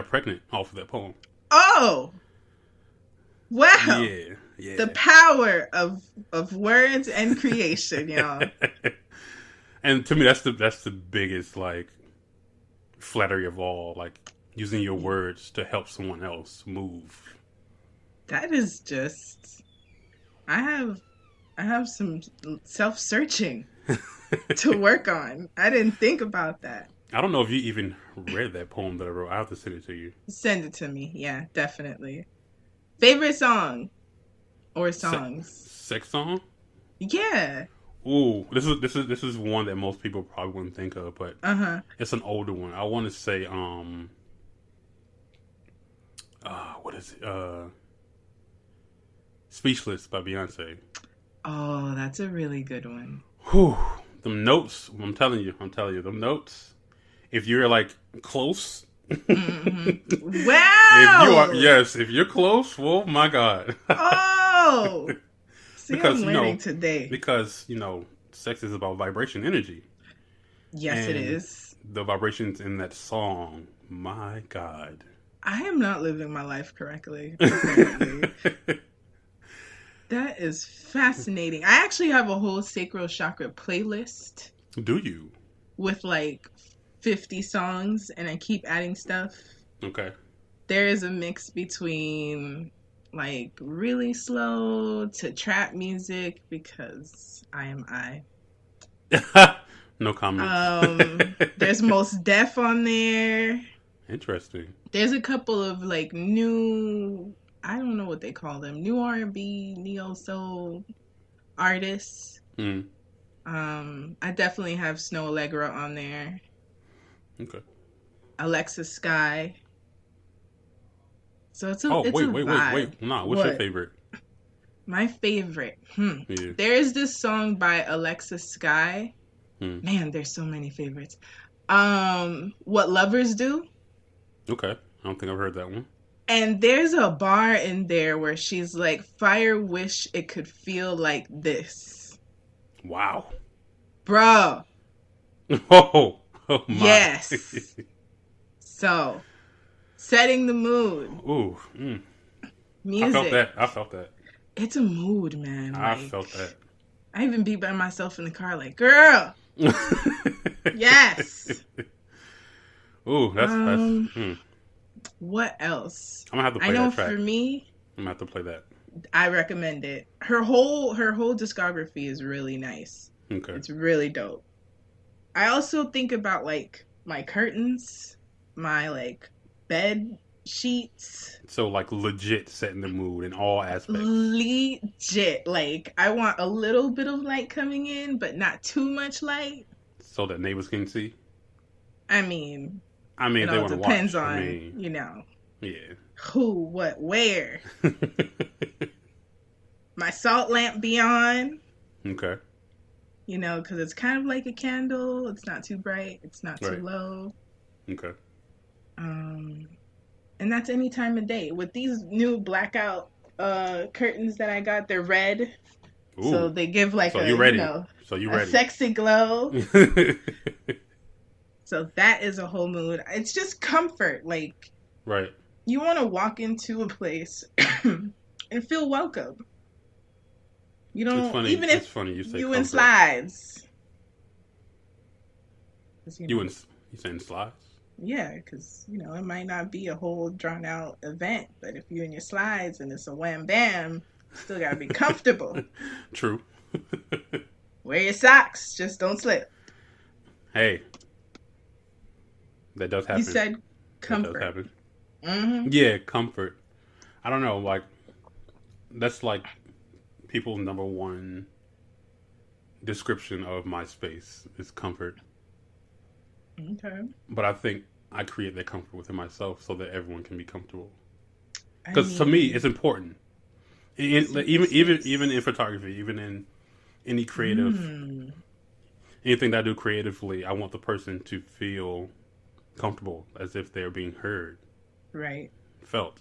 got pregnant off of that poem. Oh, wow. Yeah, yeah. The power of words and creation, y'all. And to me, that's the biggest like flattery of all. Like using your words to help someone else move. That is just. I have some self-searching to work on. I didn't think about that. I don't know if you even read that poem that I wrote. I have to send it to you. Send it to me. Yeah, definitely. Favorite song or songs? Sex song? Yeah. Ooh, this is one that most people probably wouldn't think of, but it's an older one. I want to say what is it? Speechless by Beyonce. Oh, that's a really good one. Whew. Them notes, I'm telling you, them notes. If you're like close, mm-hmm. Wow! If you're close, oh my God. Oh! See, because, I'm learning today. Because, sex is about vibration energy. Yes, and it is. The vibrations in that song, my God. I am not living my life correctly. That is fascinating. I actually have a whole sacral chakra playlist. Do you? With like 50 songs, and I keep adding stuff. Okay. There is a mix between like really slow to trap music because I am I. No comments. There's Most Def on there. Interesting. There's a couple of like new, I don't know what they call them, new R&B, neo soul artists. I definitely have Snow Allegra on there. Okay. Alexa Sky. So it's a wait. vibe. Nah, what's your favorite? My favorite. Yeah. There is this song by Alexa Sky. Man, there's so many favorites. What Lovers Do. Okay. I don't think I've heard that one. And there's a bar in there where she's like, fire wish it could feel like this. Wow. Bro. Oh my. Yes. So, setting the mood. Ooh. Music. I felt that. It's a mood, man. I felt that. I even be by myself in the car like, girl. Yes. Ooh, that's what else? I'm gonna have to play that track. For me, I'm gonna have to play that. I recommend it. Her whole discography is really nice. Okay. It's really dope. I also think about like my curtains, my like bed sheets. So like legit setting the mood in all aspects. Legit. Like I want a little bit of light coming in, but not too much light. So that neighbors can see? I mean it all they depends watch. on, Yeah. Who, what, where. My salt lamp be on. Okay. Because it's kind of like a candle. It's not too bright. It's not too low. Okay. And that's any time of day. With these new blackout curtains that I got, they're red. Ooh. So they give like a sexy glow. So that is a whole mood. It's just comfort. Like, right. You want to walk into a place and feel welcome. You don't, it's funny. even if it's funny you say you comfort. In slides. You saying slides? Yeah, because, it might not be a whole drawn out event, but if you're in your slides and it's a wham bam, you still got to be comfortable. True. Wear your socks. Just don't slip. Hey. That does happen. You said comfort. That does happen. Mm-hmm. Yeah, comfort. I don't know, like, that's like people's number one description of my space is comfort. Okay. But I think I create that comfort within myself so that everyone can be comfortable. Because to me, it's important. Even in photography, even in any creative, anything that I do creatively, I want the person to feel comfortable as if they're being heard. Right. Felt.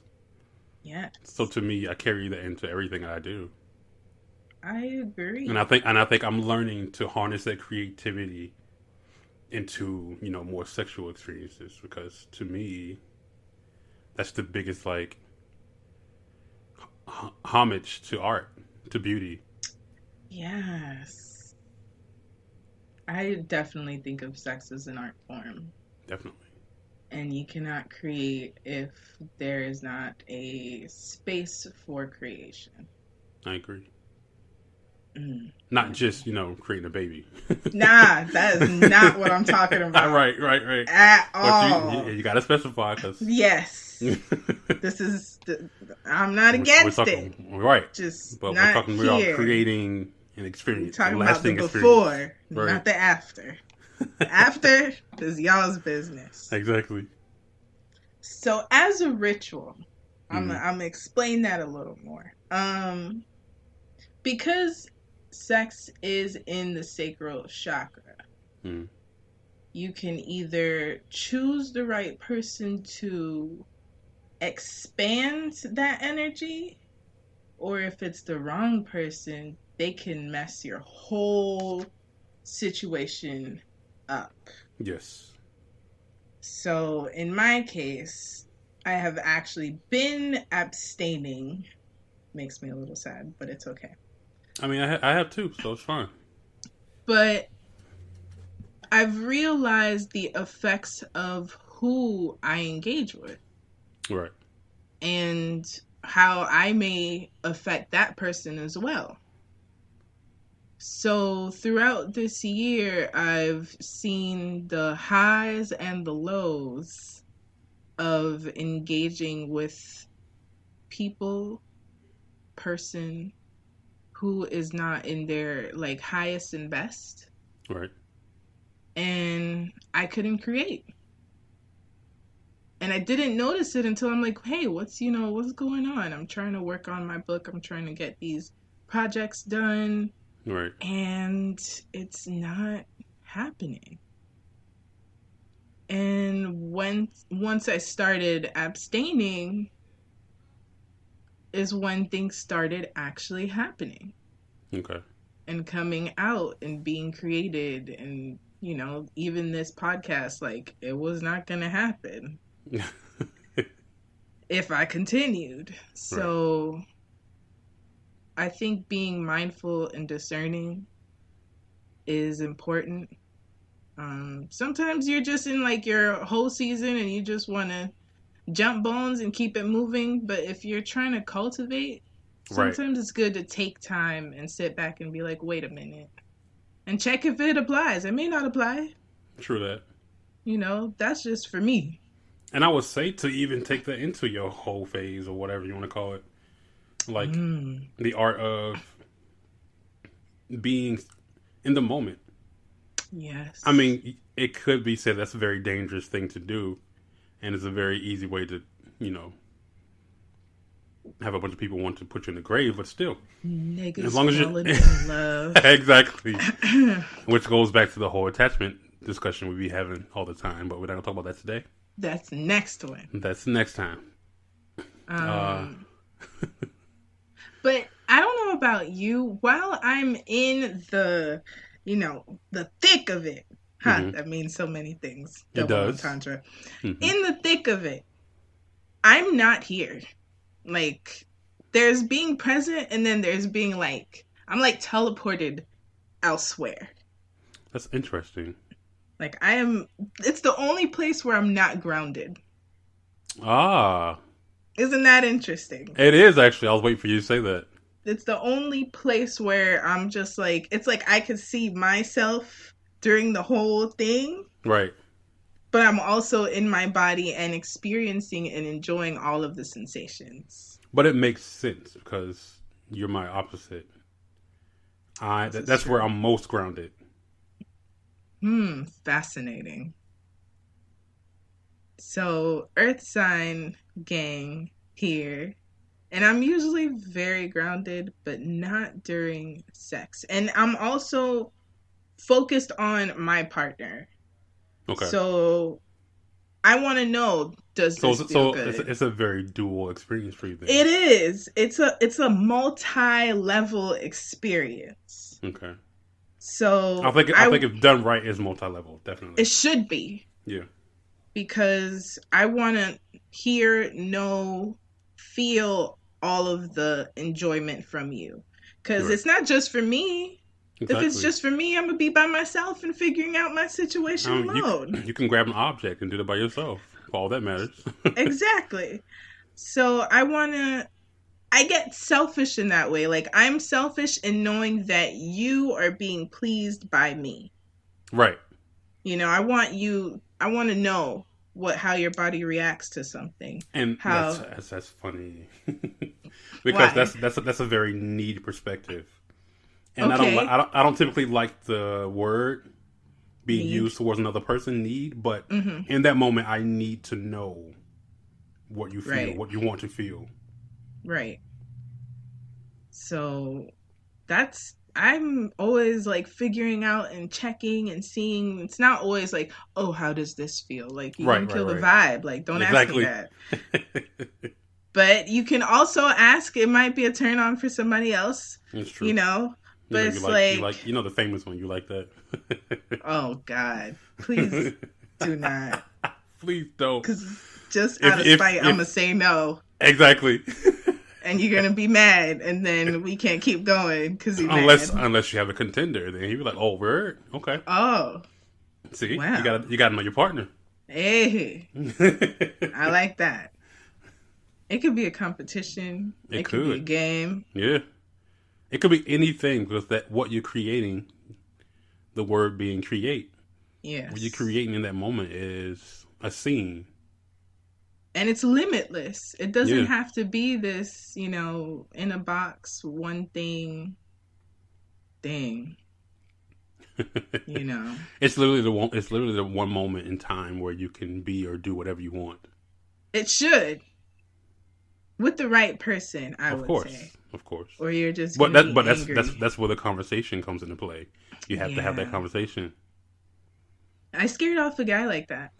Yeah. So to me, I carry that into everything I do. I agree. And I think I'm learning to harness that creativity into, more sexual experiences, because to me, That's the biggest like homage to art, to beauty. Yes. I definitely think of sex as an art form. Definitely. And you cannot create if there is not a space for creation. I agree. Mm. Not just, creating a baby. Nah, that is not what I'm talking about. Right. At all. But you got to specify because... Yes. I'm not against it. Right. Just but not we're talking about creating an experience. We're talking about the before, not the after. After is y'all's business. Exactly. So as a ritual, I'm gonna explain that a little more. Because sex is in the sacral chakra, you can either choose the right person to expand that energy, or if it's the wrong person, they can mess your whole situation up. Yes. So in my case, I have actually been abstaining. Makes me a little sad, but it's okay. I mean, I have too, so it's fine. But I've realized the effects of who I engage with. Right. And how I may affect that person as well. So throughout this year, I've seen the highs and the lows of engaging with person who is not in their like highest and best. Right. And I couldn't create. And I didn't notice it until I'm like, hey, what's going on? I'm trying to work on my book. I'm trying to get these projects done. Right. And it's not happening. And once I started abstaining is when things started actually happening. Okay. And coming out and being created. And, even this podcast, like, it was not going to happen. If I continued. So right. I think being mindful and discerning is important. Sometimes you're just in like your whole season and you just want to jump bones and keep it moving. But if you're trying to cultivate, sometimes it's good to take time and sit back and be like, wait a minute. And check if it applies. It may not apply. True that. That's just for me. And I would say to even take that into your whole phase or whatever you want to call it. Like the art of being in the moment. Yes. I mean, it could be said that's a very dangerous thing to do. And it's a very easy way to, have a bunch of people want to put you in the grave, but still. Niggas as long as you love. Exactly. Which goes back to the whole attachment discussion we be having all the time, but we're not going to talk about that today. That's the next one. That's the next time. But I don't know about you. While I'm in the thick of it. That means so many things. It does. Entendre. In the thick of it, I'm not here. Like, there's being present and then there's being like, I'm like teleported elsewhere. That's interesting. Like, it's the only place where I'm not grounded. Ah. Isn't that interesting? It is, actually. I was waiting for you to say that. It's the only place where I'm just like, it's like I could see myself during the whole thing. Right. But I'm also in my body and experiencing and enjoying all of the sensations. But it makes sense because you're my opposite. That's where I'm most grounded. Fascinating. So, Earth sign gang here. And I'm usually very grounded, but not during sex. And I'm also focused on my partner. Okay. So, I want to know, does this feel good? It's a very dual experience for you then. It is. It's a multi-level experience. Okay. So I think if done right, it's multi-level, definitely. It should be. Yeah. because I want to hear, know, feel all of the enjoyment from you. Because Right. it's not just for me. Exactly. If it's just for me, I'm going to be by myself and figuring out my situation alone. You can grab an object and do it by yourself. For all that matters. Exactly. So I get selfish in that way. Like, I'm selfish in knowing that you are being pleased by me. Right. You know, I want to know how your body reacts to something. And how that's funny. Because why? that's a very needy perspective. And Okay. I don't typically like the word being Need. used towards another person, need, but Mm-hmm. in that moment I need to know what you feel, Right. what you want to feel. Right. So I'm always like figuring out and checking and seeing. It's not always like, oh, how does this feel? Like, you don't kill the vibe. Like, don't ask me that. But you can also ask. It might be a turn on for somebody else. It's true. You know. But you it's like the famous one. You like that? Oh God! Please do not. Please don't. Because just out of spite, I'm gonna say no. Exactly. And you're gonna be mad, and then we can't keep going because unless you have a contender, then he'd be like, "Oh, word, okay." Oh, see, wow. you got to know your partner. Hey, I like that. It could be a competition. It could be a game. Yeah, it could be anything because that what you're creating, the word being create. Yes. What you're creating in that moment is a scene. And it's limitless. It doesn't have to be this, in a box, one thing. It's literally the one moment in time where you can be or do whatever you want. It should. With the right person, I would say. Of course. Or you're just that's where the conversation comes into play. You have to have that conversation. I scared off a guy like that.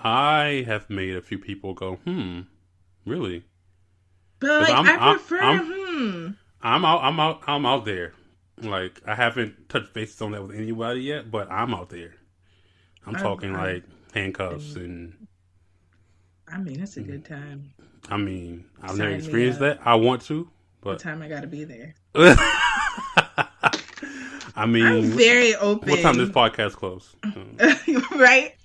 I have made a few people go, really? But I prefer I'm out there. Like, I haven't touched bases on that with anybody yet, but I'm out there. I'm talking like handcuffs and. I mean, it's a good time. I mean, I've never experienced that. I want to, but what time I gotta be there? I mean, I'm very open. What time does this podcast close? Right?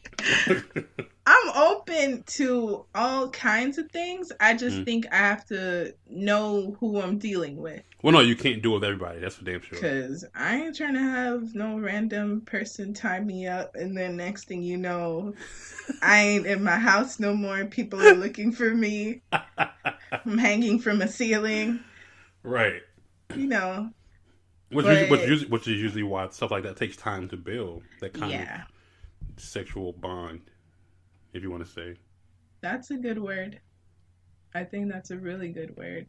I'm open to all kinds of things. I just think I have to know who I'm dealing with. Well, no, you can't do it with everybody. That's for damn sure. Because I ain't trying to have no random person tie me up, and then next thing you know, I ain't in my house no more. People are looking for me. I'm hanging from a ceiling. Right. Which is usually why stuff like that takes time to build. That kind of sexual bond, if you want to say. That's a good word. I think that's a really good word.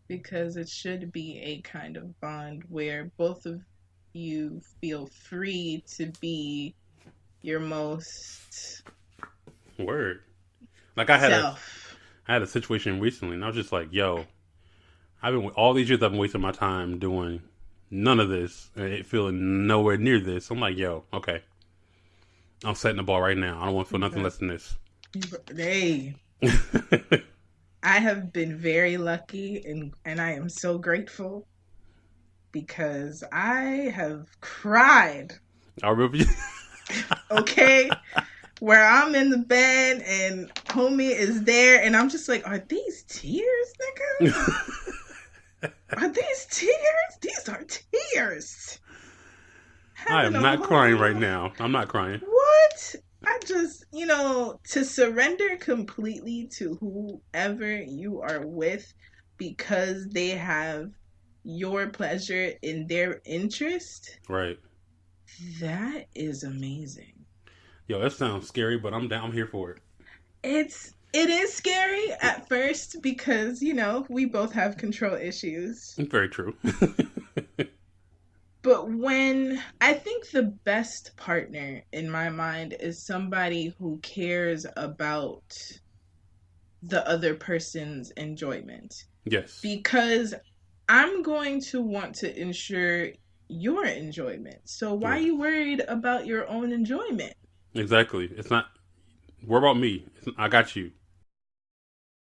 Because it should be a kind of bond where both of you feel free to be your most word. Like I had a situation recently, and I was just like, "Yo, all these years I've been wasting my time doing none of this, and it feeling nowhere near this." I'm like, "Yo, okay, I'm setting the ball right now. I don't want to feel nothing less than this." Hey. I have been very lucky and I am so grateful because I have cried. I remember you. Okay? Where I'm in the bed and homie is there and I'm just like, are these tears, nigga? Are these tears? These are tears. I am not crying right now. I'm not crying. What? I just, to surrender completely to whoever you are with because they have your pleasure in their interest. Right. That is amazing. Yo, that sounds scary, but I'm down. I'm here for it. It is scary at first because, we both have control issues. Very true. But I think the best partner in my mind is somebody who cares about the other person's enjoyment. Yes. Because I'm going to want to ensure your enjoyment. So why are you worried about your own enjoyment? Exactly. It's not What about me? I got you.